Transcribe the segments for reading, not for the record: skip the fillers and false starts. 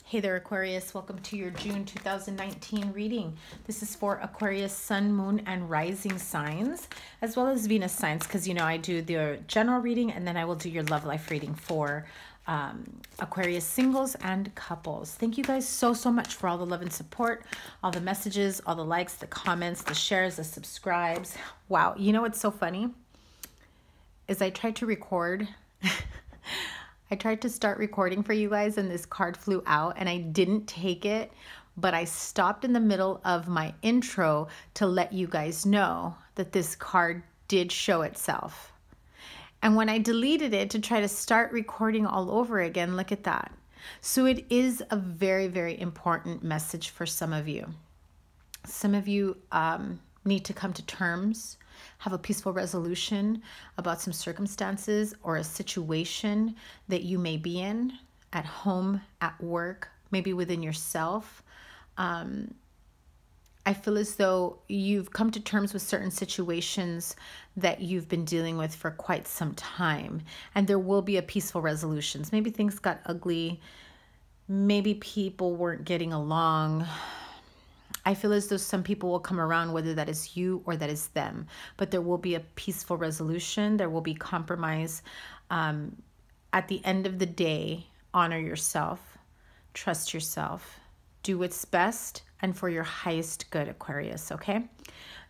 Hey there, Aquarius. Welcome to your June 2019 reading. This is for Aquarius, Sun, Moon, and Rising signs, as well as Venus signs, because, I do the general reading, and then I will do your love life reading for Aquarius singles and couples. Thank you guys so much for all the love and support, all the messages, all the likes, the comments, the shares, the subscribes. Wow. You know what's so funny? Is I tried to record... I tried to start recording for you guys and this card flew out and I didn't take it, but I stopped in the middle of my intro to let you guys know that this card did show itself. And when I deleted it to try to start recording all over again, look at that. So it is a very important message for some of you. Some of you need to come to terms, have a peaceful resolution about some circumstances or a situation that you may be in at home, at work, maybe within yourself. I feel as though you've come to terms with certain situations that you've been dealing with for quite some time, and there will be a peaceful resolution. Maybe things got ugly. Maybe people weren't getting along. I feel as though some people will come around, whether that is you or that is them, but there will be a peaceful resolution. There will be compromise. At the end of the day, honor yourself, trust yourself, do what's best and for your highest good, Aquarius, okay?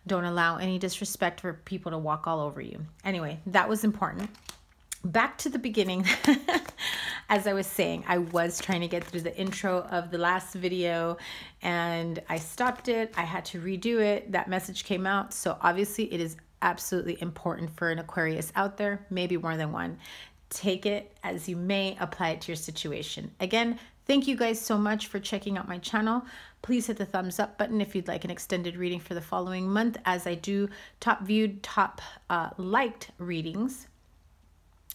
Don't allow any disrespect for people to walk all over you. Anyway, that was important. Back to the beginning. As I was saying, I was trying to get through the intro of the last video and I stopped it. I had to redo it. That message came out. So obviously it is absolutely important for an Aquarius out there, maybe more than one. Take it as you may, apply it to your situation. Again, thank you guys so much for checking out my channel. Please hit the thumbs up button if you'd like an extended reading for the following month, as I do top viewed, top liked readings.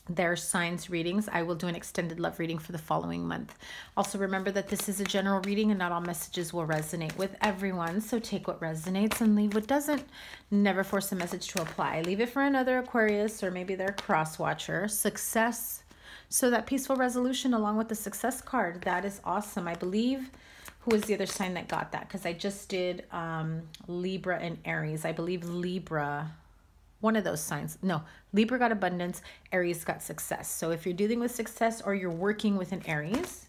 Their signs readings. I will do an extended love reading for the following month. Also remember that this is a general reading and not all messages will resonate with everyone. So take what resonates and leave what doesn't. Never force a message to apply. Leave it for another Aquarius or maybe their cross watcher. Success. So that peaceful resolution along with the success card. That is awesome. I believe, who was the other sign that got that? Because I just did Libra and Aries. I believe Libra, one of those signs. No, Libra got abundance, Aries got success. So if you're dealing with success or you're working with an Aries,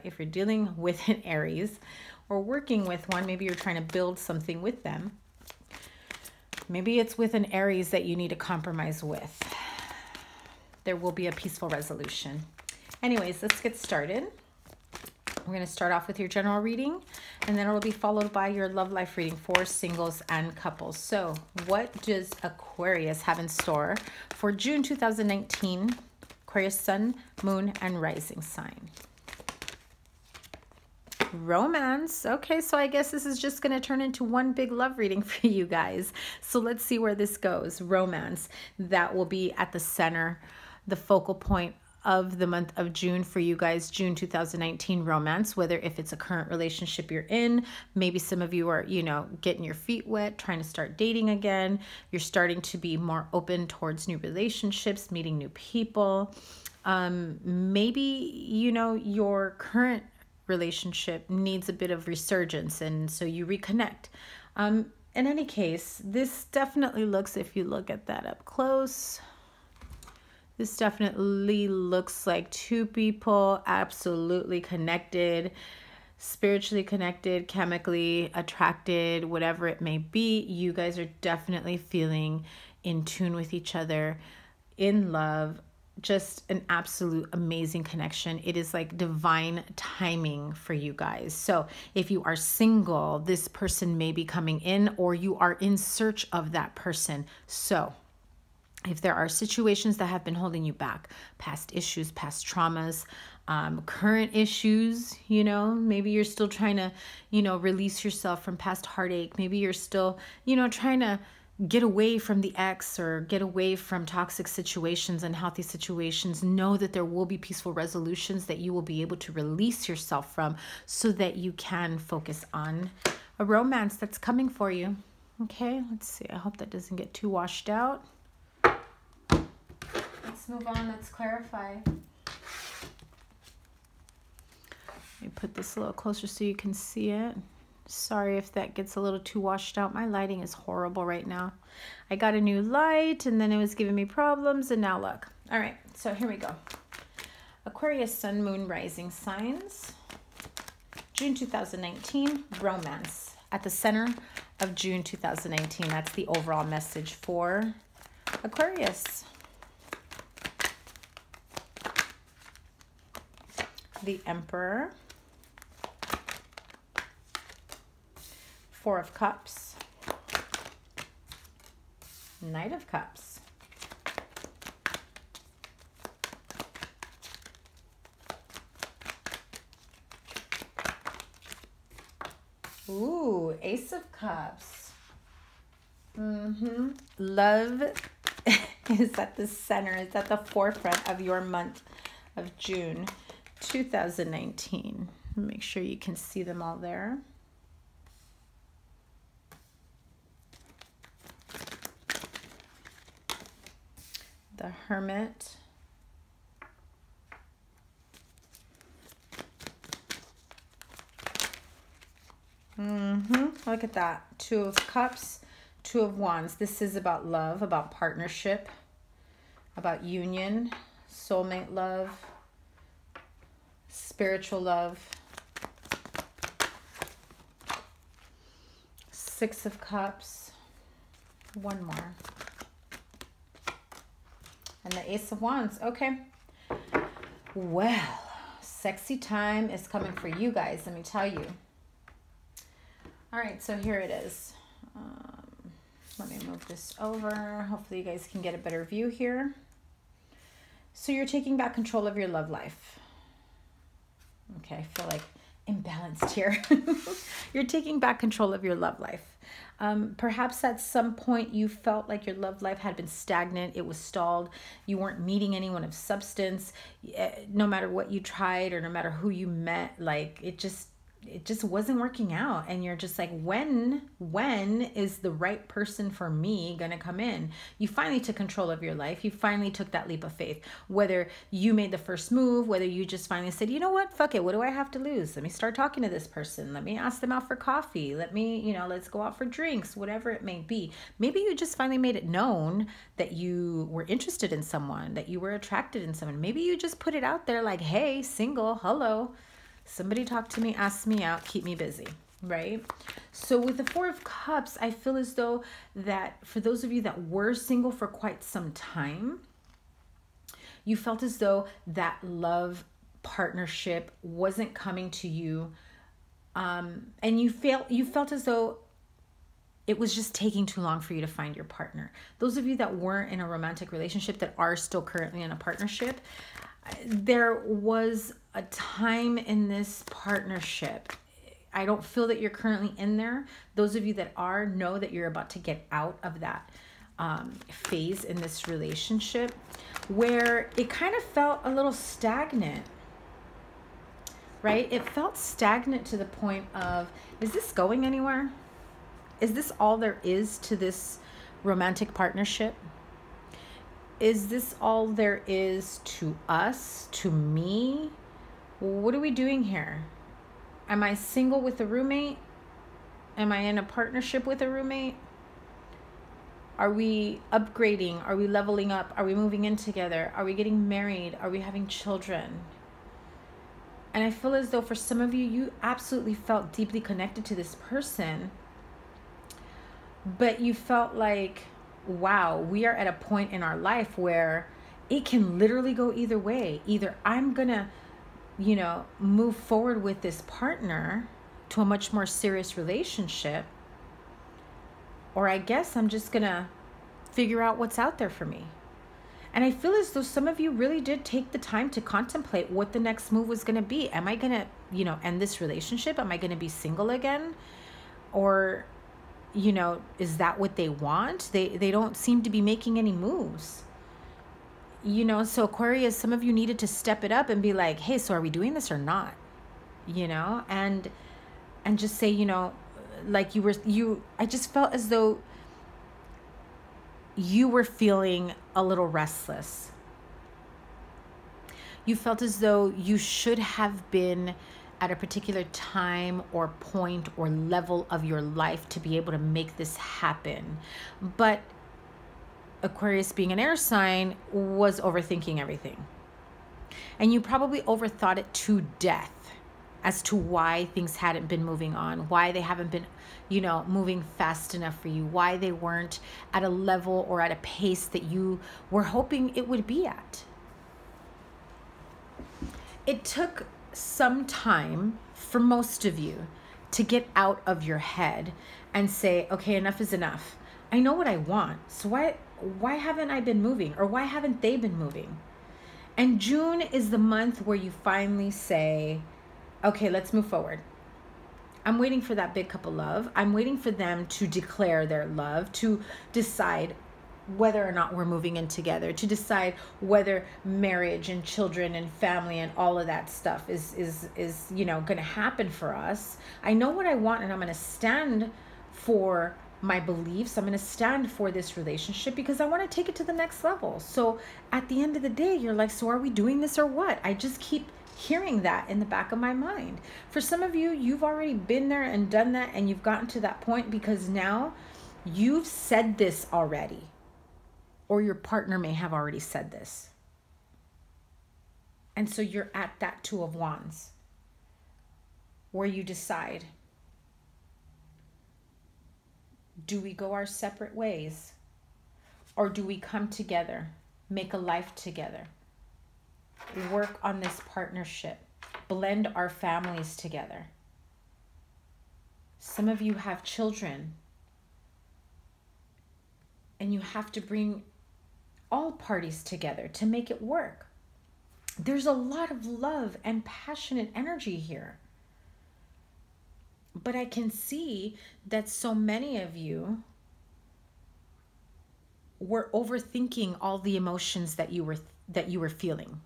if you're dealing with an Aries or working with one, maybe you're trying to build something with them. Maybe it's with an Aries that you need to compromise with. There will be a peaceful resolution. Anyways, let's get started. We're going to start off with your general reading, and then it'll be followed by your love life reading for singles and couples. So what does Aquarius have in store for June 2019? Aquarius, Sun, Moon, and Rising sign. Romance. Okay, so I guess this is just going to turn into one big love reading for you guys. So let's see where this goes. Romance. That will be at the center, the focal point of the month of June for you guys. June 2019 romance, whether if it's a current relationship you're in, maybe some of you are, getting your feet wet, trying to start dating again. You're starting to be more open towards new relationships, meeting new people. Maybe, your current relationship needs a bit of resurgence and so you reconnect. In any case, this definitely looks, if you look at that up close, this definitely looks like two people absolutely connected, spiritually connected, chemically attracted, whatever it may be. You guys are definitely feeling in tune with each other, in love, just an absolute amazing connection. It is like divine timing for you guys. So if you are single, this person may be coming in or you are in search of that person. So if there are situations that have been holding you back, past issues, past traumas, current issues, maybe you're still trying to, release yourself from past heartache. Maybe you're still, trying to get away from the ex or get away from toxic situations, unhealthy situations. Know that there will be peaceful resolutions that you will be able to release yourself from so that you can focus on a romance that's coming for you. Okay, let's see. I hope that doesn't get too washed out. Let's move on. Let's clarify. Let me put this a little closer so you can see it. Sorry if that gets a little too washed out. My lighting is horrible right now. I got a new light and then it was giving me problems, and now look. All right, so here we go. Aquarius, Sun, Moon, Rising signs. June 2019, romance. At the center of June 2019, that's the overall message for Aquarius. The Emperor. Four of Cups. Knight of Cups. Ooh, Ace of Cups. Love is at the center, it's at the forefront of your month of June 2019. Make sure you can see them all there. The Hermit. Look at that. Two of Cups, Two of Wands. This is about love, about partnership, about union, soulmate love, spiritual love. Six of Cups. One more. And the Ace of Wands. Okay. Well, sexy time is coming for you guys, let me tell you. All right, so here it is. Let me move this over. Hopefully you guys can get a better view here. So you're taking back control of your love life. Okay, I feel like imbalanced here. You're taking back control of your love life. Perhaps at some point you felt like your love life had been stagnant. It was stalled. You weren't meeting anyone of substance. No matter what you tried or no matter who you met, like it just wasn't working out. And you're just like, when is the right person for me gonna come in? You finally took control of your life. You finally took that leap of faith. Whether you made the first move, whether you just finally said, you know what, fuck it, what do I have to lose? Let me start talking to this person. Let me ask them out for coffee. Let me, let's go out for drinks, whatever it may be. Maybe you just finally made it known that you were interested in someone, that you were attracted in someone. Maybe you just put it out there like, hey, single, hello. Somebody talk to me, ask me out, keep me busy, right? So with the Four of Cups, I feel as though that for those of you that were single for quite some time, you felt as though that love partnership wasn't coming to you. And you felt as though it was just taking too long for you to find your partner. Those of you that weren't in a romantic relationship that are still currently in a partnership, there was a time in this partnership. I don't feel that you're currently in there. Those of you that are, know that you're about to get out of that phase in this relationship where it kind of felt a little stagnant, right? It felt stagnant to the point of, is this going anywhere? Is this all there is to this romantic partnership? Is this all there is to us, to me? What are we doing here? Am I single with a roommate? Am I in a partnership with a roommate? Are we upgrading? Are we leveling up? Are we moving in together? Are we getting married? Are we having children? And I feel as though for some of you, you absolutely felt deeply connected to this person, but you felt like, wow, we are at a point in our life where it can literally go either way. Either I'm gonna, move forward with this partner to a much more serious relationship, or I guess I'm just gonna figure out what's out there for me. And I feel as though some of you really did take the time to contemplate what the next move was gonna be. Am I gonna, end this relationship? Am I gonna be single again? Or is that what they want? They don't seem to be making any moves. So Aquarius, some of you needed to step it up and be like, hey, so are we doing this or not? And just say, like I just felt as though you were feeling a little restless. You felt as though you should have been at a particular time or point or level of your life to be able to make this happen. But Aquarius, being an air sign, was overthinking everything. And you probably overthought it to death as to why things hadn't been moving on, why they haven't been, moving fast enough for you, why they weren't at a level or at a pace that you were hoping it would be at. It took some time for most of you to get out of your head and say, okay, enough is enough. I know what I want. So why haven't I been moving, or why haven't they been moving? And June is the month where you finally say, okay, let's move forward. I'm waiting for that big cup of love. I'm waiting for them to declare their love, to decide whether or not we're moving in together, to decide whether marriage and children and family and all of that stuff is going to happen for us. I know what I want, and I'm going to stand for my beliefs. I'm going to stand for this relationship because I want to take it to the next level. So at the end of the day, you're like, so are we doing this or what? I just keep hearing that in the back of my mind. For some of you, you've already been there and done that, and you've gotten to that point because now you've said this already, or your partner may have already said this. And so you're at that Two of Wands where you decide, do we go our separate ways, or do we come together, make a life together, work on this partnership, blend our families together? Some of you have children, and you have to bring all parties together to make it work. There's a lot of love and passionate energy here. But I can see that so many of you were overthinking all the emotions that you were feeling.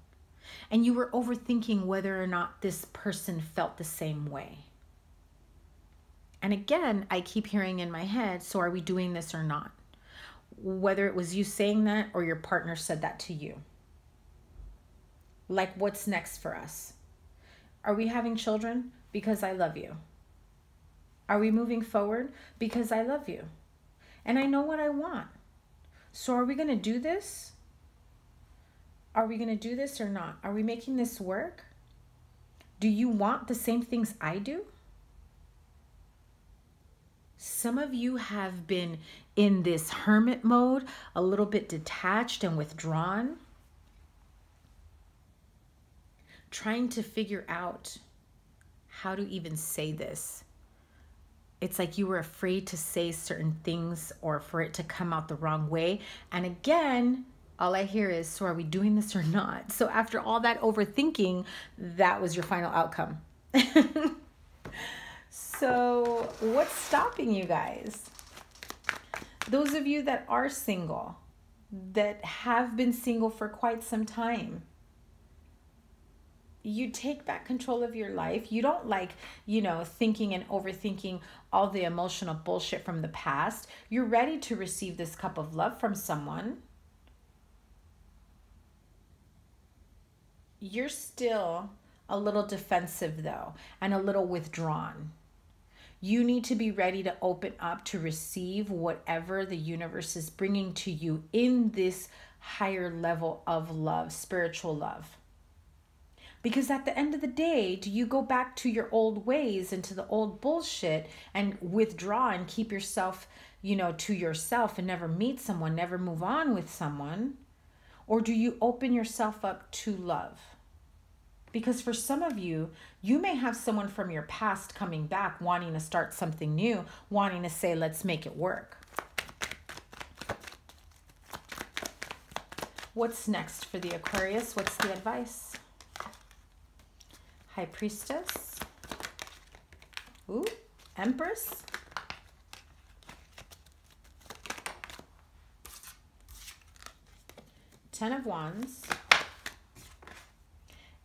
And you were overthinking whether or not this person felt the same way. And again, I keep hearing in my head, so are we doing this or not? Whether it was you saying that or your partner said that to you. Like, what's next for us? Are we having children? Because I love you. Are we moving forward? Because I love you. And I know what I want. So are we going to do this? Are we going to do this or not? Are we making this work? Do you want the same things I do? Some of you have been in this hermit mode, a little bit detached and withdrawn, trying to figure out how to even say this. It's like you were afraid to say certain things or for it to come out the wrong way. And again, all I hear is, so are we doing this or not? So after all that overthinking, that was your final outcome. So what's stopping you guys? Those of you that are single, that have been single for quite some time, you take back control of your life. You don't like, thinking and overthinking all the emotional bullshit from the past. You're ready to receive this cup of love from someone. You're still a little defensive though, and a little withdrawn. You need to be ready to open up to receive whatever the universe is bringing to you in this higher level of love, spiritual love. Because at the end of the day, do you go back to your old ways and to the old bullshit and withdraw and keep yourself, to yourself and never meet someone, never move on with someone? Or do you open yourself up to love? Because for some of you, you may have someone from your past coming back, wanting to start something new, wanting to say, let's make it work. What's next for the Aquarius? What's the advice? High Priestess. Ooh, Empress. Ten of Wands.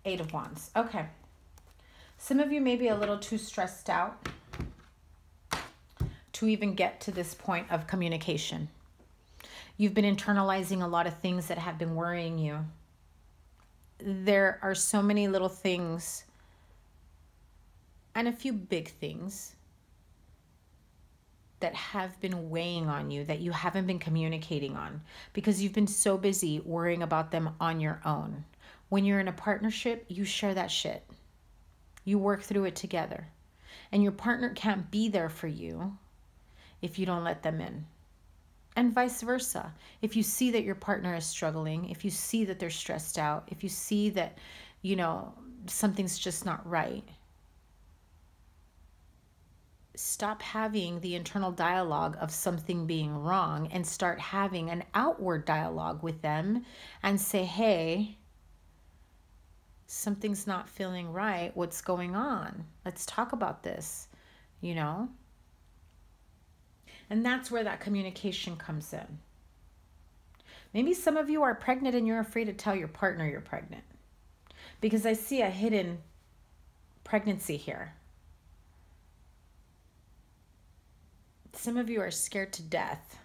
Eight of Wands. Okay. Some of you may be a little too stressed out to even get to this point of communication. You've been internalizing a lot of things that have been worrying you. There are so many little things and a few big things that have been weighing on you that you haven't been communicating on because you've been so busy worrying about them on your own. When you're in a partnership, you share that shit. You work through it together. And your partner can't be there for you if you don't let them in. And vice versa. If you see that your partner is struggling, if you see that they're stressed out, if you see that, you know, something's just not right, stop having the internal dialogue of something being wrong and start having an outward dialogue with them and say, hey, something's not feeling right. What's going on? Let's talk about this, you know? And that's where that communication comes in. Maybe some of you are pregnant and you're afraid to tell your partner you're pregnant because I see a hidden pregnancy here. Some of you are scared to death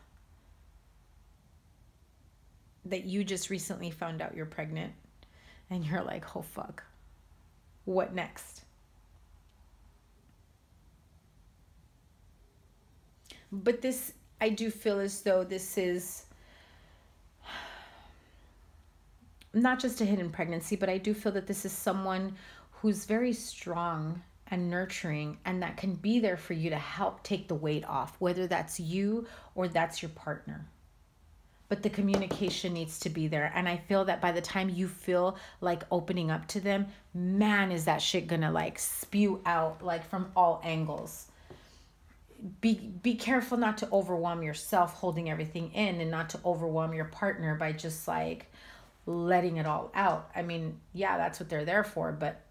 that you just recently found out you're pregnant and you're like, oh fuck, what next? But this, I do feel as though this is not just a hidden pregnancy, but I do feel that this is someone who's very strong and nurturing and that can be there for you to help take the weight off, whether that's you or that's your partner. But the communication needs to be there. And I feel that by the time you feel like opening up to them, man, is that shit gonna like spew out like from all angles. Be careful not to overwhelm yourself holding everything in and not to overwhelm your partner by just like letting it all out. I mean, yeah, that's what they're there for, but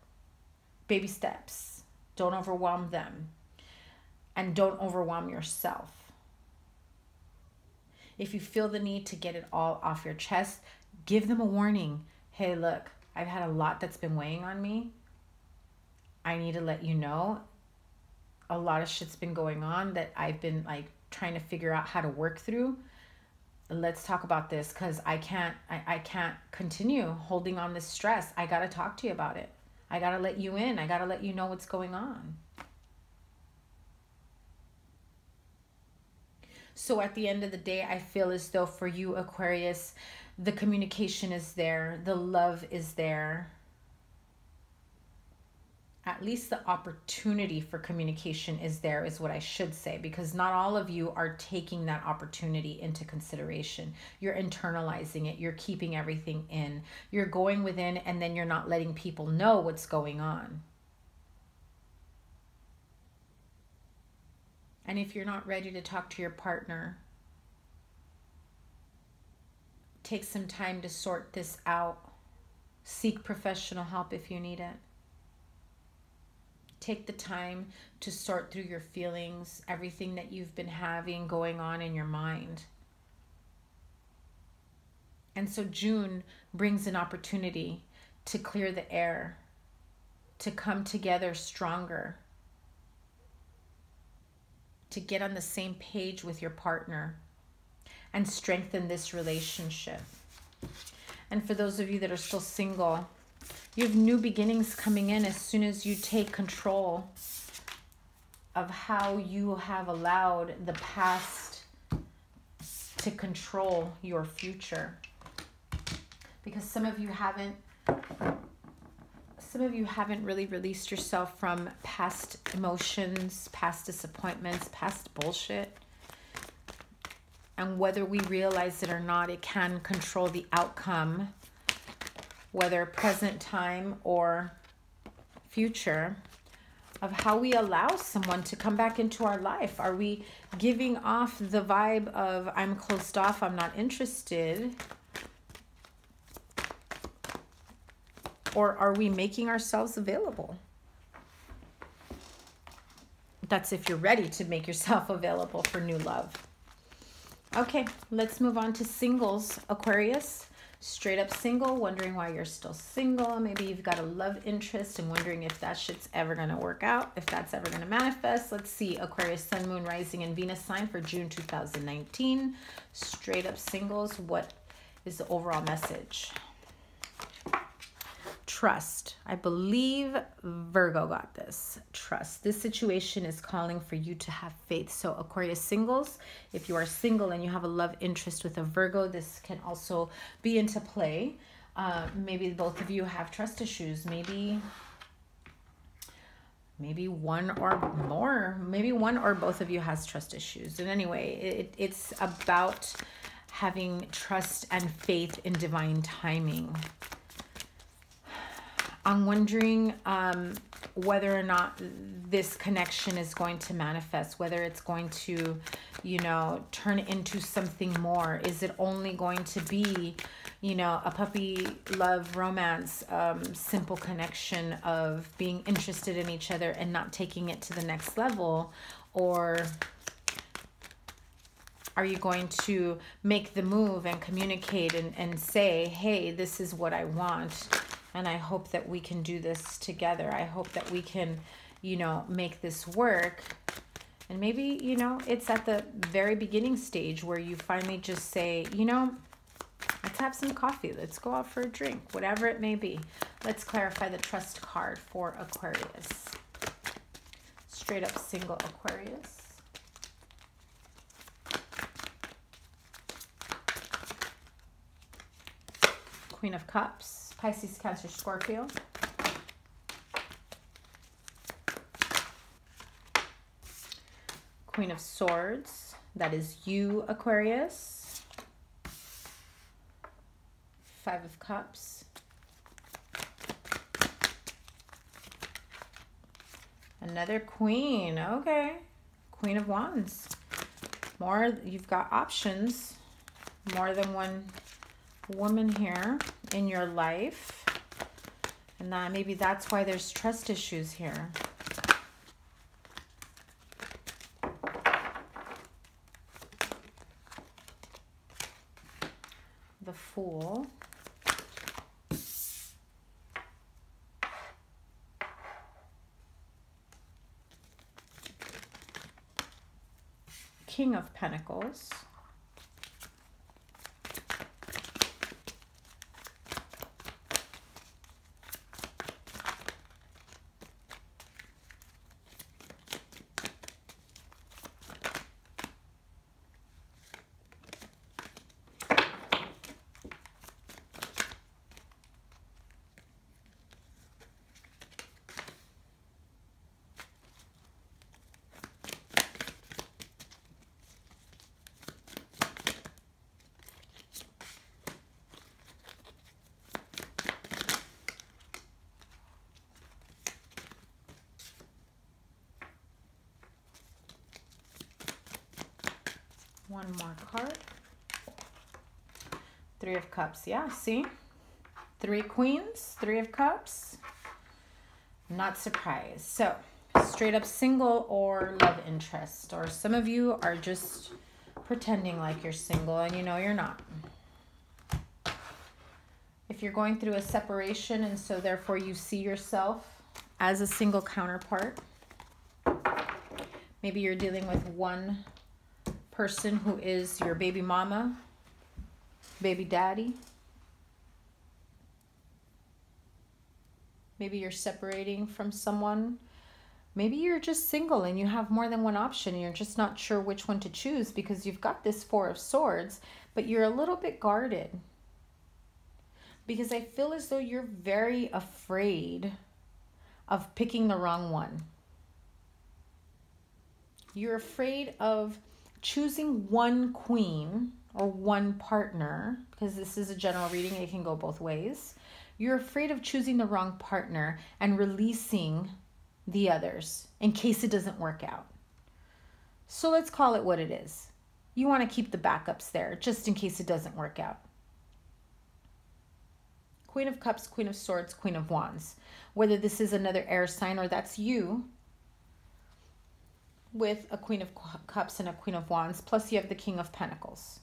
baby steps. Don't overwhelm them and don't overwhelm yourself. If you feel the need to get it all off your chest, give them a warning. Hey, look, I've had a lot that's been weighing on me. I need to let you know a lot of shit's been going on that I've been like trying to figure out how to work through. Let's talk about this because I can't continue holding on this stress. I got to talk to you about it. I got to let you in. I got to let you know what's going on. So at the end of the day, I feel as though for you, Aquarius, the communication is there. The love is there. At least the opportunity for communication is there, is what I should say, because not all of you are taking that opportunity into consideration. You're internalizing it. You're keeping everything in. You're going within and then you're not letting people know what's going on. And if you're not ready to talk to your partner, take some time to sort this out. Seek professional help if you need it. Take the time to sort through your feelings, everything that you've been having going on in your mind. And so June brings an opportunity to clear the air, to come together stronger, to get on the same page with your partner and strengthen this relationship. And for those of you that are still single, you have new beginnings coming in as soon as you take control of how you have allowed the past to control your future. Because some of you haven't really released yourself from past emotions, past disappointments, past bullshit. And whether we realize it or not, it can control the outcome, whether present time or future, of how we allow someone to come back into our life. Are we giving off the vibe of I'm closed off, I'm not interested? Or are we making ourselves available? That's if you're ready to make yourself available for new love. Okay, let's move on to singles, Aquarius. Straight up single, wondering why you're still single. Maybe you've got a love interest and wondering if that shit's ever going to work out, if that's ever going to manifest. Let's see, Aquarius, Sun, Moon, Rising, and Venus sign for June 2019. Straight up singles, what is the overall message? Trust. I believe Virgo got this. Trust. This situation is calling for you to have faith. So Aquarius singles, if you are single and you have a love interest with a Virgo, this can also be into play. Maybe both of you have trust issues. Maybe one or more. Maybe one or both of you has trust issues. And anyway, it's about having trust and faith in divine timing. I'm wondering whether or not this connection is going to manifest, whether it's going to, you know, turn into something more. Is it only going to be, you know, a puppy love romance, simple connection of being interested in each other and not taking it to the next level? Or are you going to make the move and communicate and say, hey, this is what I want, and I hope that we can do this together. I hope that we can, you know, make this work. And maybe, you know, it's at the very beginning stage where you finally just say, you know, let's have some coffee. Let's go out for a drink, whatever it may be. Let's clarify the trust card for Aquarius. Straight up single Aquarius. Queen of Cups. Pisces, Cancer, Scorpio. Queen of Swords. That is you, Aquarius. Five of Cups. Another Queen. Okay. Queen of Wands. More, you've got options. More than one woman here in your life, and that maybe that's why there's trust issues here. The Fool. King of Pentacles. One more card. Three of Cups. Yeah, see? Three Queens, Three of Cups. Not surprised. So, straight up single or love interest. Or some of you are just pretending like you're single and you know you're not. If you're going through a separation and so therefore you see yourself as a single counterpart, maybe you're dealing with one person who is your baby mama, baby daddy. Maybe you're separating from someone. Maybe you're just single and you have more than one option and you're just not sure which one to choose because you've got this Four of Swords, but you're a little bit guarded. Because I feel as though you're very afraid of picking the wrong one. You're afraid of choosing one queen or one partner, because this is a general reading, it can go both ways. You're afraid of choosing the wrong partner and releasing the others in case it doesn't work out. So let's call it what it is. You want to keep the backups there just in case it doesn't work out. Queen of Cups, Queen of Swords, Queen of Wands. Whether this is another air sign or that's you, with a Queen of Cups and a Queen of Wands, plus you have the King of Pentacles.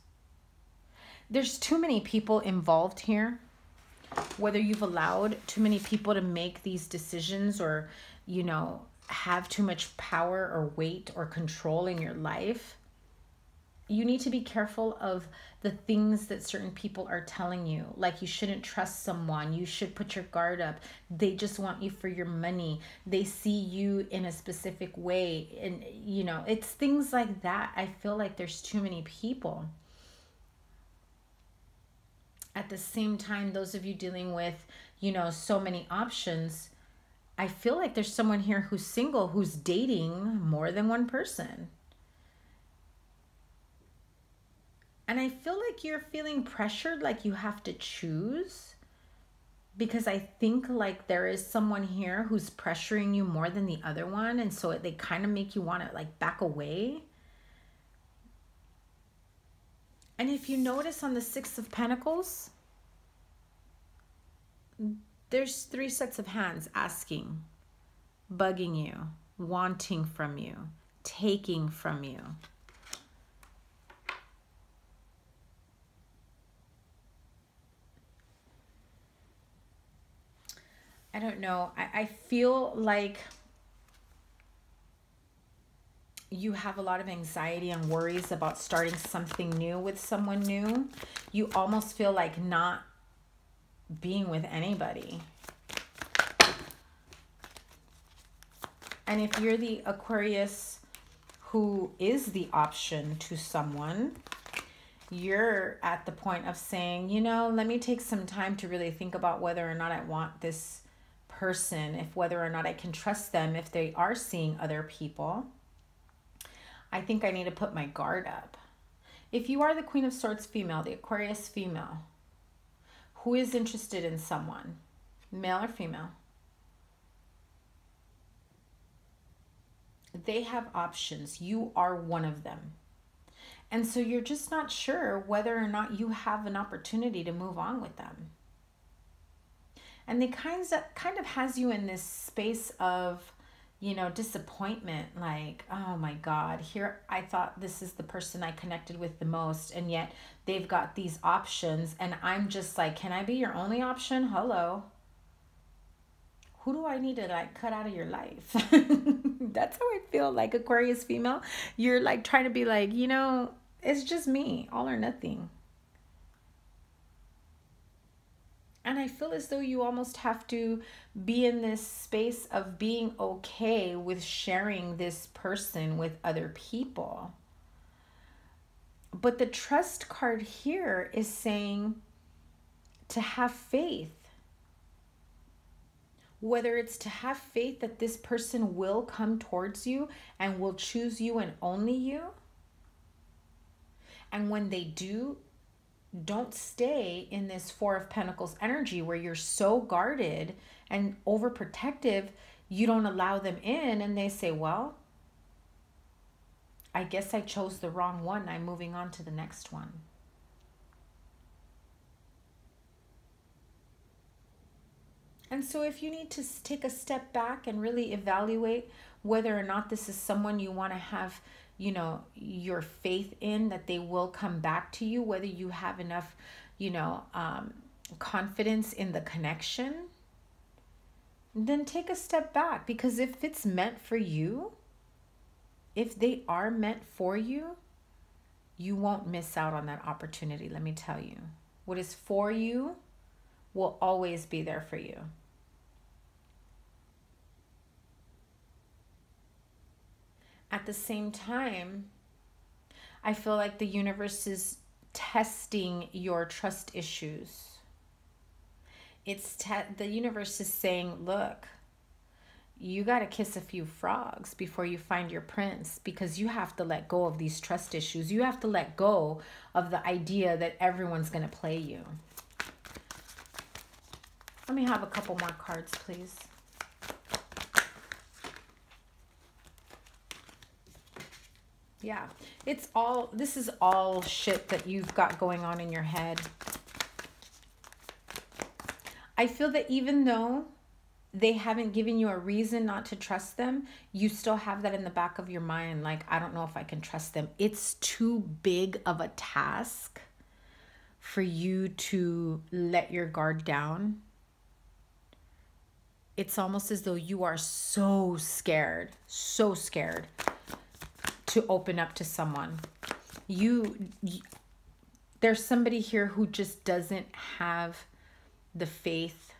There's too many people involved here. Whether you've allowed too many people to make these decisions or, you know, have too much power or weight or control in your life, you need to be careful of the things that certain people are telling you. Like, you shouldn't trust someone. You should put your guard up. They just want you for your money. They see you in a specific way. And, you know, it's things like that. I feel like there's too many people. At the same time, those of you dealing with, you know, so many options, I feel like there's someone here who's single, who's dating more than one person. And I feel like you're feeling pressured, like you have to choose, because I think like there is someone here who's pressuring you more than the other one. And so they kind of make you want to like back away. And if you notice on the Six of Pentacles, there's 3 sets of hands asking, bugging you, wanting from you, taking from you. I don't know. I feel like you have a lot of anxiety and worries about starting something new with someone new. You almost feel like not being with anybody. And if you're the Aquarius who is the option to someone, you're at the point of saying, you know, let me take some time to really think about whether or not I want this person, if whether or not I can trust them, if they are seeing other people. I think I need to put my guard up. If you are the Queen of Swords female, the Aquarius female, who is interested in someone, male or female, they have options. You are one of them. And so you're just not sure whether or not you have an opportunity to move on with them. And they kind of has you in this space of, you know, disappointment. Like, oh my God, here I thought this is the person I connected with the most, and yet they've got these options, and I'm just like, can I be your only option? Hello. Who do I need to like cut out of your life? That's how I feel, like Aquarius female. You're like trying to be like, you know, it's just me, all or nothing. And I feel as though you almost have to be in this space of being okay with sharing this person with other people. But the trust card here is saying to have faith. Whether it's to have faith that this person will come towards you and will choose you and only you. And when they do, don't stay in this Four of Pentacles energy where you're so guarded and overprotective, you don't allow them in, and they say, well, I guess I chose the wrong one. I'm moving on to the next one. And so if you need to take a step back and really evaluate whether or not this is someone you want to have, you know, your faith in, that they will come back to you, whether you have enough, you know, confidence in the connection, then take a step back. Because if it's meant for you, if they are meant for you, you won't miss out on that opportunity. Let me tell you, what is for you will always be there for you. At the same time, I feel like the universe is testing your trust issues. The universe is saying, look, you got to kiss a few frogs before you find your prince, because you have to let go of these trust issues. You have to let go of the idea that everyone's going to play you. Let me have a couple more cards, please. Yeah, this is all shit that you've got going on in your head. I feel that even though they haven't given you a reason not to trust them, you still have that in the back of your mind. Like, I don't know if I can trust them. It's too big of a task for you to let your guard down. It's almost as though you are so scared to open up to someone. There's somebody here who just doesn't have the faith,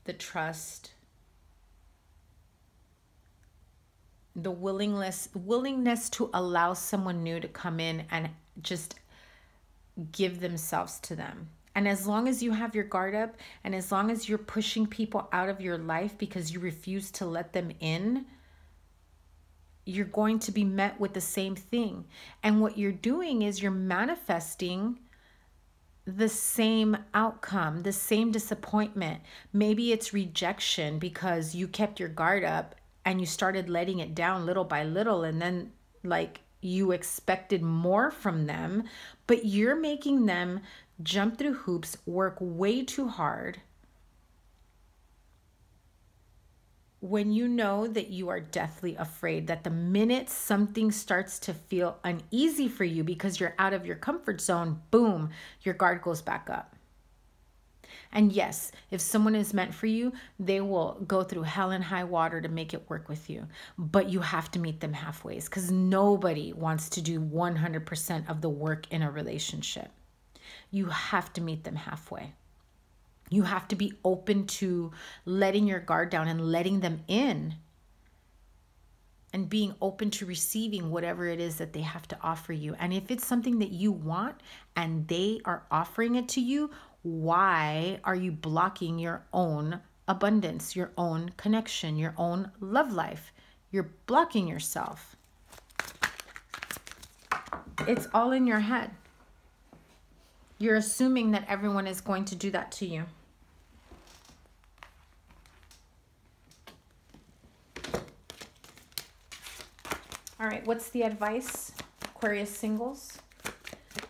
the trust, the willingness to allow someone new to come in and just give themselves to them. And as long as you have your guard up, and as long as you're pushing people out of your life because you refuse to let them in, you're going to be met with the same thing. And what you're doing is you're manifesting the same outcome, the same disappointment. Maybe it's rejection because you kept your guard up and you started letting it down little by little, and then like you expected more from them, but you're making them jump through hoops, work way too hard, when you know that you are deathly afraid that the minute something starts to feel uneasy for you because you're out of your comfort zone, boom, your guard goes back up. And yes, if someone is meant for you, they will go through hell and high water to make it work with you. But you have to meet them halfway, because nobody wants to do 100% of the work in a relationship. You have to meet them halfway. You have to be open to letting your guard down and letting them in, and being open to receiving whatever it is that they have to offer you. And if it's something that you want and they are offering it to you, why are you blocking your own abundance, your own connection, your own love life? You're blocking yourself. It's all in your head. You're assuming that everyone is going to do that to you. All right, what's the advice, Aquarius singles?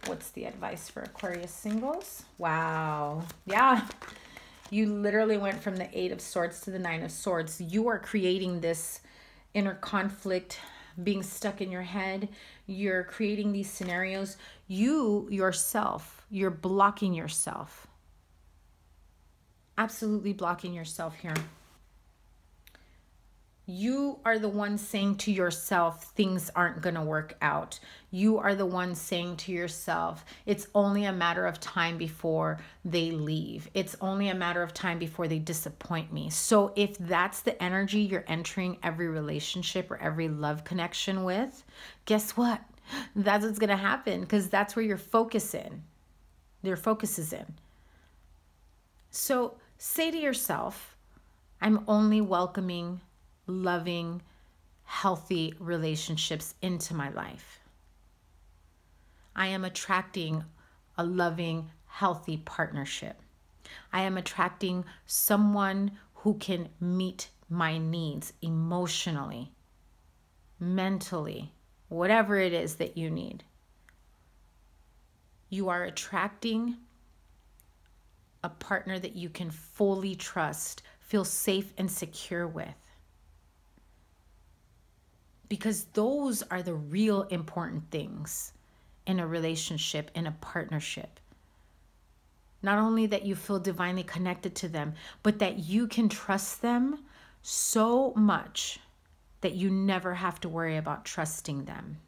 What's the advice for Aquarius singles? Wow. Yeah. You literally went from the 8 of Swords to the 9 of Swords. You are creating this inner conflict, being stuck in your head. You're creating these scenarios. You yourself, you're blocking yourself. Absolutely blocking yourself here. You are the one saying to yourself, things aren't going to work out. You are the one saying to yourself, it's only a matter of time before they leave. It's only a matter of time before they disappoint me. So if that's the energy you're entering every relationship or every love connection with, guess what? That's what's going to happen, because that's where your focus is in. So say to yourself, I'm only welcoming loving, healthy relationships into my life. I am attracting a loving, healthy partnership. I am attracting someone who can meet my needs emotionally, mentally, whatever it is that you need. You are attracting a partner that you can fully trust, feel safe and secure with. Because those are the real important things in a relationship, in a partnership. Not only that you feel divinely connected to them, but that you can trust them so much that you never have to worry about trusting them.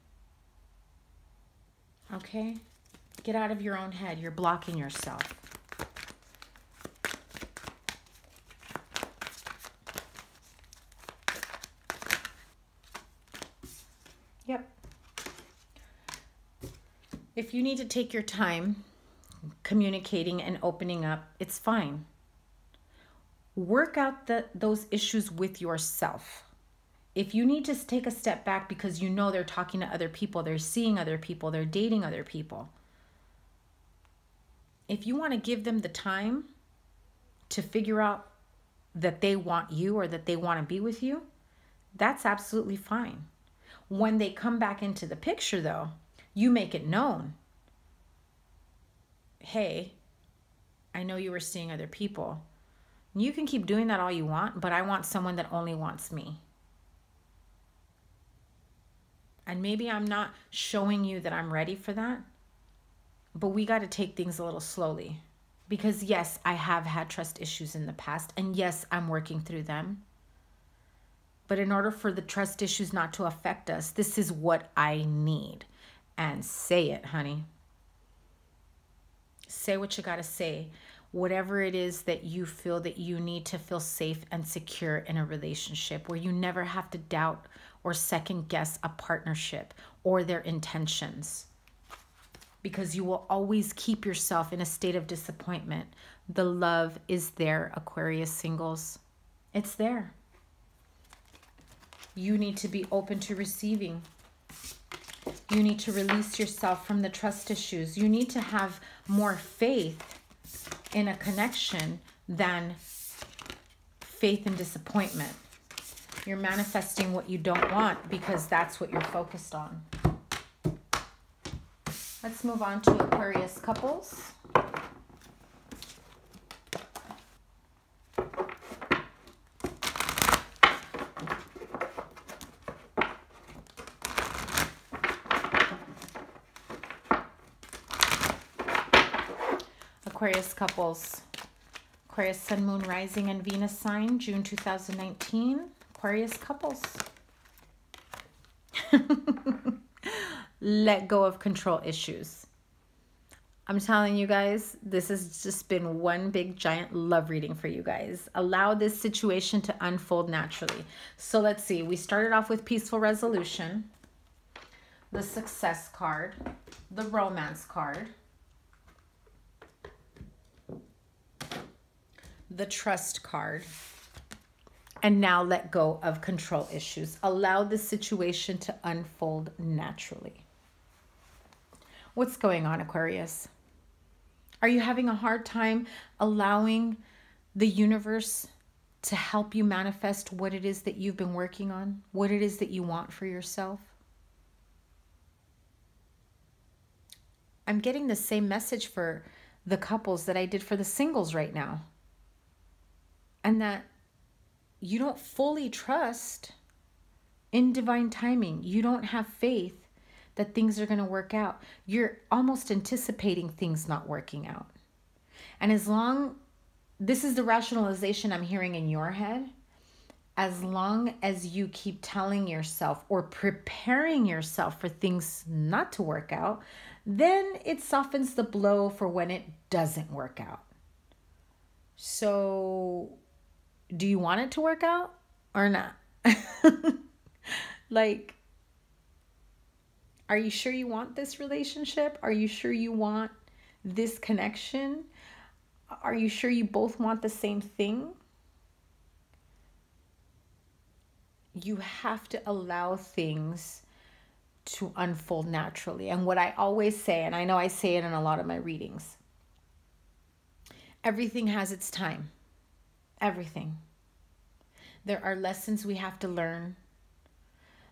Okay? Get out of your own head. You're blocking yourself. Yep. If you need to take your time communicating and opening up, it's fine. Work out those issues with yourself. If you need to take a step back because you know they're talking to other people, they're seeing other people, they're dating other people. If you want to give them the time to figure out that they want you or that they want to be with you, that's absolutely fine. When they come back into the picture, though, you make it known. Hey, I know you were seeing other people. You can keep doing that all you want, but I want someone that only wants me. And maybe I'm not showing you that I'm ready for that, but we got to take things a little slowly. Because yes, I have had trust issues in the past, and yes, I'm working through them. But in order for the trust issues not to affect us, this is what I need. and say it, honey. Say what you got to say. Whatever it is that you feel that you need to feel safe and secure in a relationship, where you never have to doubt or second guess a partnership or their intentions, because you will always keep yourself in a state of disappointment. The love is there, Aquarius singles. It's there. You need to be open to receiving. You need to release yourself from the trust issues. You need to have more faith in a connection than faith in disappointment. You're manifesting what you don't want because that's what you're focused on. Let's move on to Aquarius couples. Aquarius couples. Aquarius Sun, Moon, Rising, and Venus sign, June 2019. Aquarius couples. Let go of control issues. I'm telling you guys, this has just been one big giant love reading for you guys. Allow this situation to unfold naturally. So let's see. We started off with peaceful resolution, the success card, the romance card, the trust card, and now let go of control issues. Allow the situation to unfold naturally. What's going on, Aquarius? Are you having a hard time allowing the universe to help you manifest what it is that you've been working on, what it is that you want for yourself? I'm getting the same message for the couples that I did for the singles right now. And that you don't fully trust in divine timing. You don't have faith that things are going to work out. You're almost anticipating things not working out. And this is the rationalization I'm hearing in your head, as long as you keep telling yourself or preparing yourself for things not to work out, then it softens the blow for when it doesn't work out. So do you want it to work out or not? Like, are you sure you want this relationship? Are you sure you want this connection? Are you sure you both want the same thing? You have to allow things to unfold naturally. And what I always say, and I know I say it in a lot of my readings, everything has its time. Everything. There are lessons we have to learn.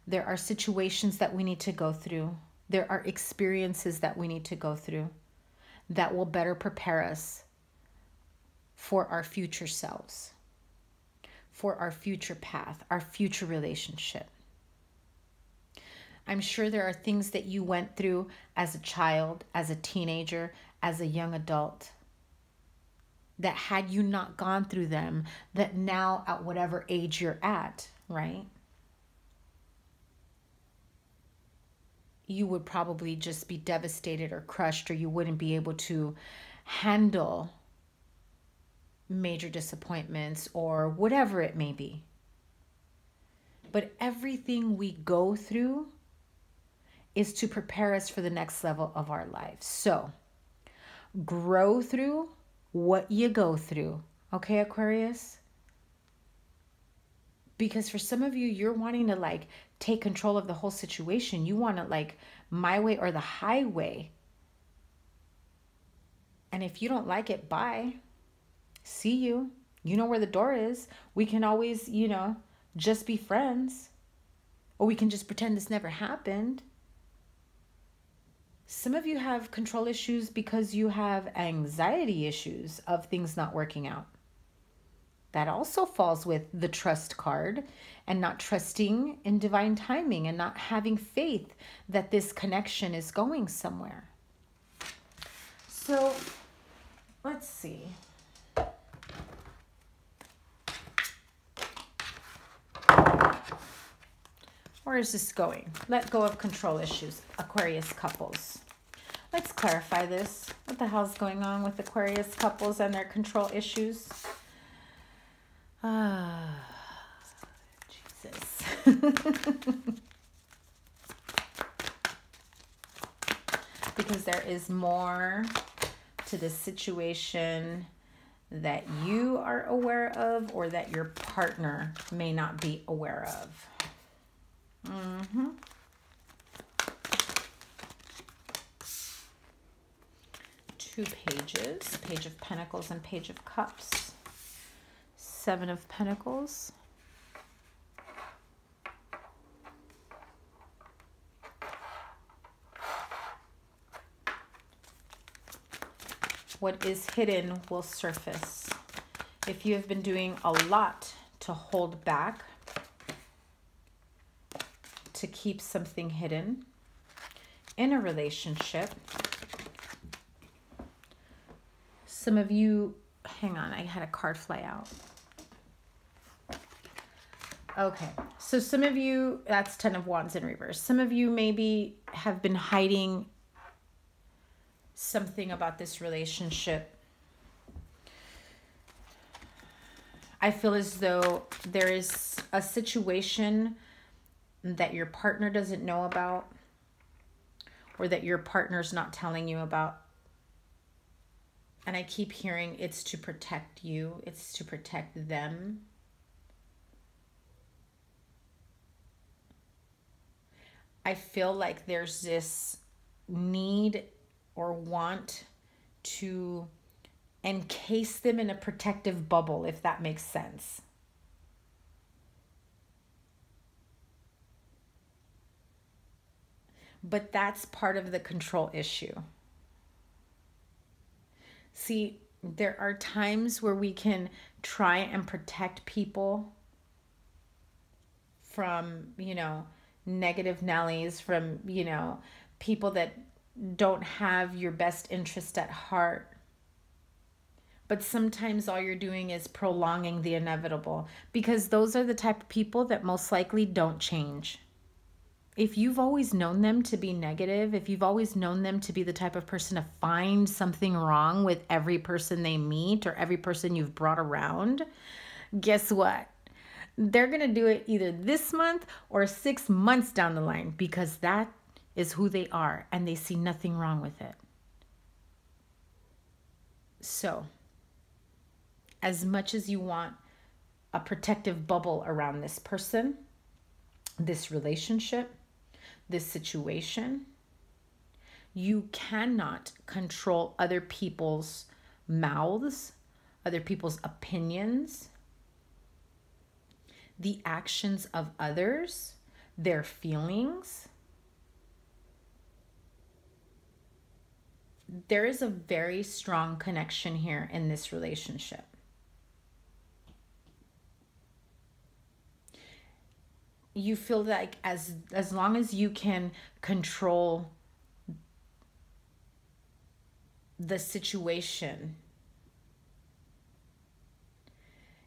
There are situations that we need to go through. There are experiences that we need to go through that will better prepare us for our future selves, for our future path, our future relationship. I'm sure there are things that you went through as a child, as a teenager, as a young adult, that had you not gone through them, that now at whatever age you're at, right, you would probably just be devastated or crushed, or you wouldn't be able to handle major disappointments or whatever it may be. But everything we go through is to prepare us for the next level of our lives. So grow through what you go through. Okay, Aquarius? Because for some of you, you're wanting to take control of the whole situation. You want to my way or the highway. And if you don't like it, bye. See you. You know where the door is. We can always, just be friends. Or we can just pretend this never happened. Some of you have control issues because you have anxiety issues of things not working out. That also falls with the trust card, and not trusting in divine timing and not having faith that this connection is going somewhere. So let's see. Where is this going? Let go of control issues. Aquarius couples. Let's clarify this. What the hell's going on with Aquarius couples and their control issues? Jesus. Because there is more to the situation that you are aware of or that your partner may not be aware of. Two pages, Page of Pentacles and Page of Cups. Seven of Pentacles. What is hidden will surface. If you have been doing a lot to hold back, to keep something hidden in a relationship, some of you, hang on, I had a card fly out. Okay, so some of you, that's 10 of Wands in reverse. Some of you maybe have been hiding something about this relationship. I feel as though there is a situation that your partner doesn't know about, or that your partner's not telling you about. And I keep hearing it's to protect you, it's to protect them. I feel like there's this need or want to encase them in a protective bubble, if that makes sense. But that's part of the control issue. See, there are times where we can try and protect people from, negative Nellies, from, people that don't have your best interest at heart. But sometimes all you're doing is prolonging the inevitable, because those are the type of people that most likely don't change. If you've always known them to be negative, if you've always known them to be the type of person to find something wrong with every person they meet or every person you've brought around, guess what? They're going to do it either this month or 6 months down the line, because that is who they are and they see nothing wrong with it. So, as much as you want a protective bubble around this person, this relationship, this situation, you cannot control other people's mouths, other people's opinions, the actions of others, their feelings. There is a very strong connection here in this relationship. You feel like as long as you can control the situation.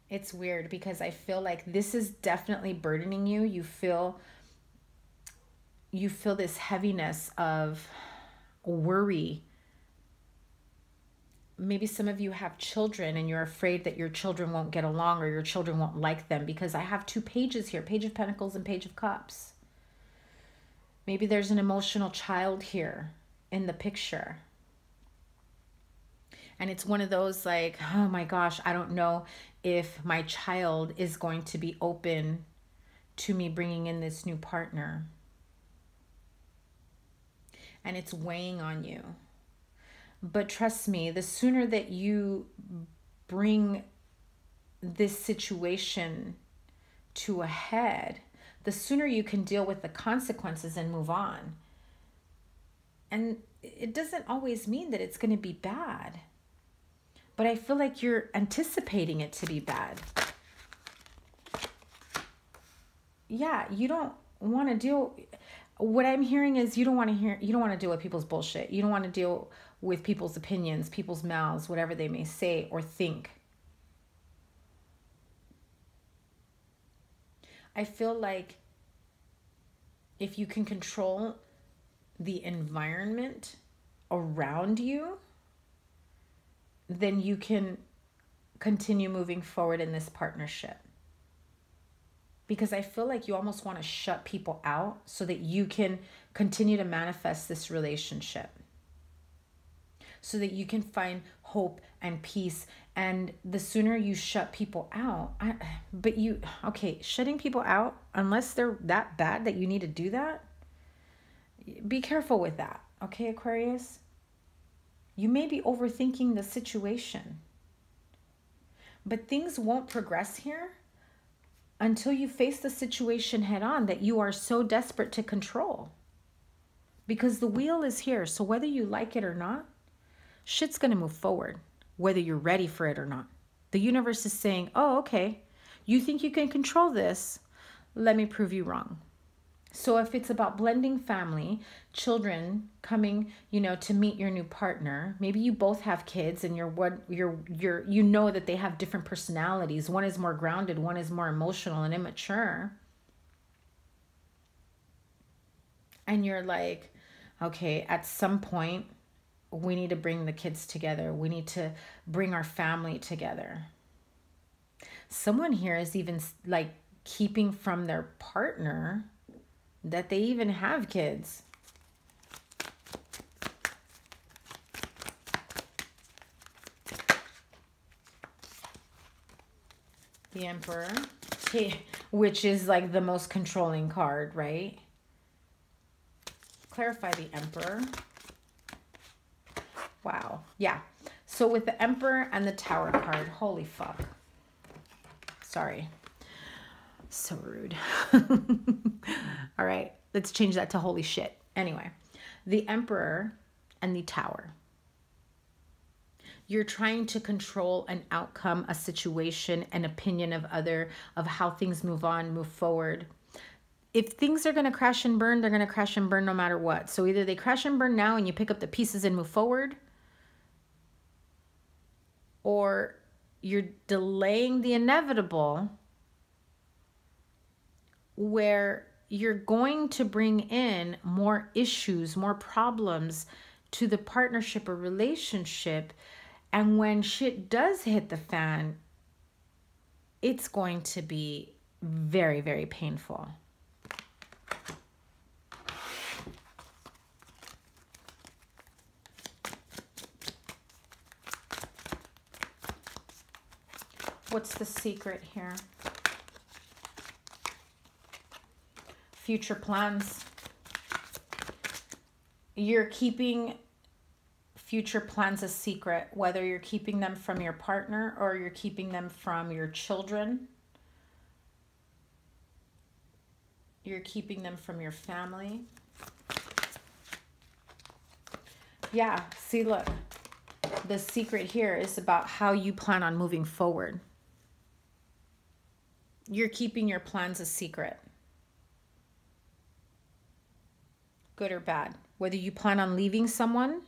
It's weird because I feel like this is definitely burdening you. You feel this heaviness of worry. Maybe some of you have children and you're afraid that your children won't get along or your children won't like them, because I have two pages here, Page of Pentacles and Page of Cups. Maybe there's an emotional child here in the picture. And it's one of those like, oh my gosh, I don't know if my child is going to be open to me bringing in this new partner. And it's weighing on you. But trust me, the sooner that you bring this situation to a head, the sooner you can deal with the consequences and move on. And it doesn't always mean that it's going to be bad. But I feel like you're anticipating it to be bad. Yeah, you don't want to deal. What I'm hearing is you don't want to deal with people's bullshit. You don't want to deal with people's opinions, people's mouths, whatever they may say or think. I feel like if you can control the environment around you, then you can continue moving forward in this partnership. Because I feel like you almost want to shut people out so that you can continue to manifest this relationship. So that you can find hope and peace. And the sooner you shut people out, shutting people out, unless they're that bad that you need to do that, be careful with that. Okay, Aquarius? You may be overthinking the situation. But things won't progress here until you face the situation head on that you are so desperate to control. Because the wheel is here. So whether you like it or not, shit's going to move forward, whether you're ready for it or not. The universe is saying, oh, okay, you think you can control this? Let me prove you wrong. So if it's about blending family, children coming, to meet your new partner, maybe you both have kids and you know that they have different personalities. One is more grounded, one is more emotional and immature. And you're like, okay, at some point, we need to bring the kids together. We need to bring our family together. Someone here is even like keeping from their partner that they even have kids. The Emperor, which is like the most controlling card, right? Clarify the Emperor. Wow. Yeah. So with the Emperor and the Tower card, holy fuck. Sorry. So rude. All right. Let's change that to holy shit. Anyway, the Emperor and the Tower. You're trying to control an outcome, a situation, an opinion of how things move on, move forward. If things are going to crash and burn, they're going to crash and burn no matter what. So either they crash and burn now and you pick up the pieces and move forward, or you're delaying the inevitable where you're going to bring in more issues, more problems to the partnership or relationship. And when shit does hit the fan, it's going to be very, very painful. What's the secret here? Future plans. You're keeping future plans a secret, whether you're keeping them from your partner or you're keeping them from your children. You're keeping them from your family. Yeah, see, look. The secret here is about how you plan on moving forward. You're keeping your plans a secret. Good or bad. Whether you plan on leaving someone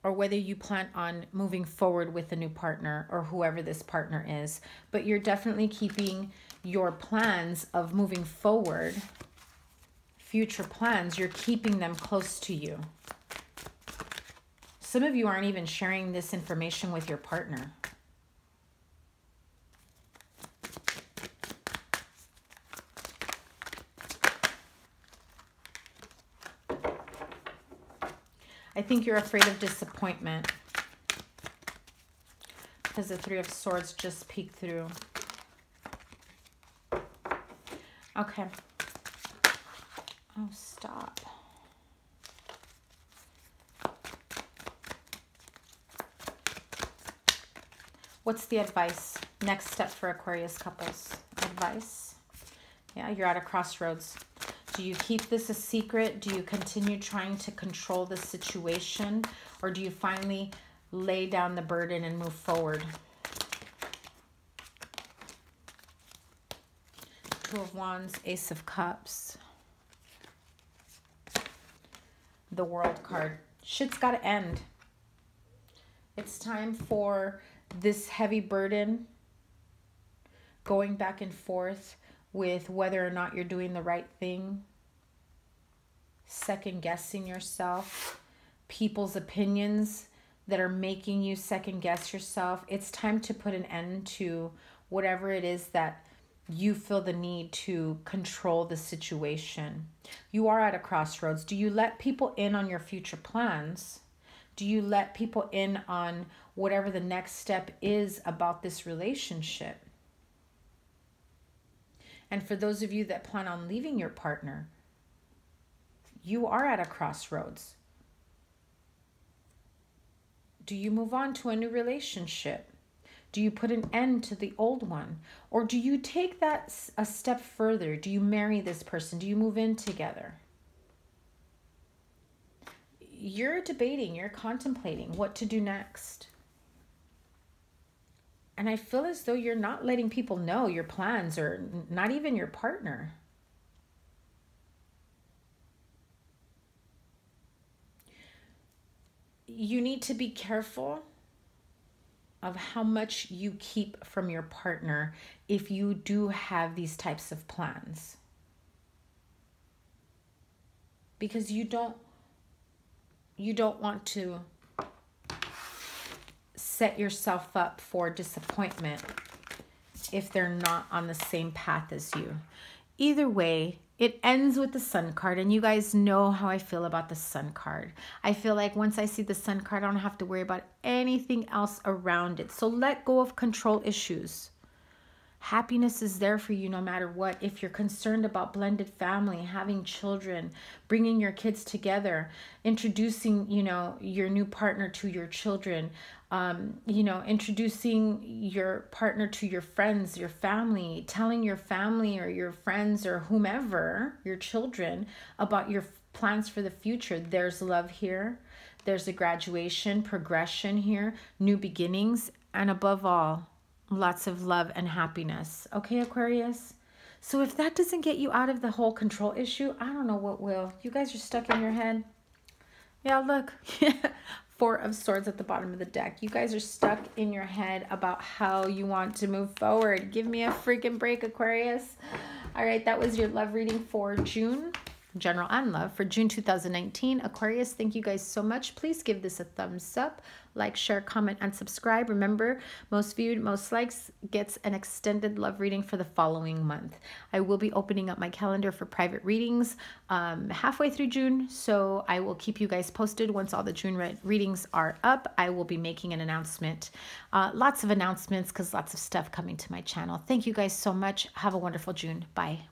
or whether you plan on moving forward with a new partner or whoever this partner is. But you're definitely keeping your plans of moving forward, future plans, you're keeping them close to you. Some of you aren't even sharing this information with your partner. I think you're afraid of disappointment because the Three of Swords just peeked through. Okay. Oh, stop. What's the advice? Next step for Aquarius couples. Advice. Yeah, you're at a crossroads. Do you keep this a secret? Do you continue trying to control the situation? Or do you finally lay down the burden and move forward? Two of Wands, Ace of Cups. The World card. Shit's got to end. It's time for this heavy burden going back and forth with whether or not you're doing the right thing, second guessing yourself, people's opinions that are making you second guess yourself. It's time to put an end to whatever it is that you feel the need to control the situation. You are at a crossroads. Do you let people in on your future plans? Do you let people in on whatever the next step is about this relationship? And for those of you that plan on leaving your partner, you are at a crossroads. Do you move on to a new relationship? Do you put an end to the old one? Or do you take that a step further? Do you marry this person? Do you move in together? You're debating, you're contemplating what to do next. And I feel as though you're not letting people know your plans, or not even your partner. You need to be careful of how much you keep from your partner if you do have these types of plans. Because you don't want to set yourself up for disappointment if they're not on the same path as you. Either way, it ends with the Sun card, and you guys know how I feel about the Sun card. I feel like once I see the Sun card, I don't have to worry about anything else around it. So let go of control issues. Happiness is there for you no matter what. If you're concerned about blended family, having children, bringing your kids together, introducing, your new partner to your children, introducing your partner to your friends, your family, telling your family or your friends or whomever, your children, about your plans for the future. There's love here. There's a graduation, progression here, new beginnings, and above all, lots of love and happiness. Okay, Aquarius? So if that doesn't get you out of the whole control issue, I don't know what will. You guys are stuck in your head. Yeah, look. 4 of Swords at the bottom of the deck. You guys are stuck in your head about how you want to move forward. Give me a freaking break, Aquarius. All right, that was your love reading for June. General and love for June 2019. Aquarius, thank you guys so much. Please give this a thumbs up, like, share, comment, and subscribe. Remember, most viewed, most likes gets an extended love reading for the following month. I will be opening up my calendar for private readings halfway through June, so I will keep you guys posted once all the June readings are up. I will be making an announcement, lots of announcements, because lots of stuff coming to my channel. Thank you guys so much. Have a wonderful June. Bye.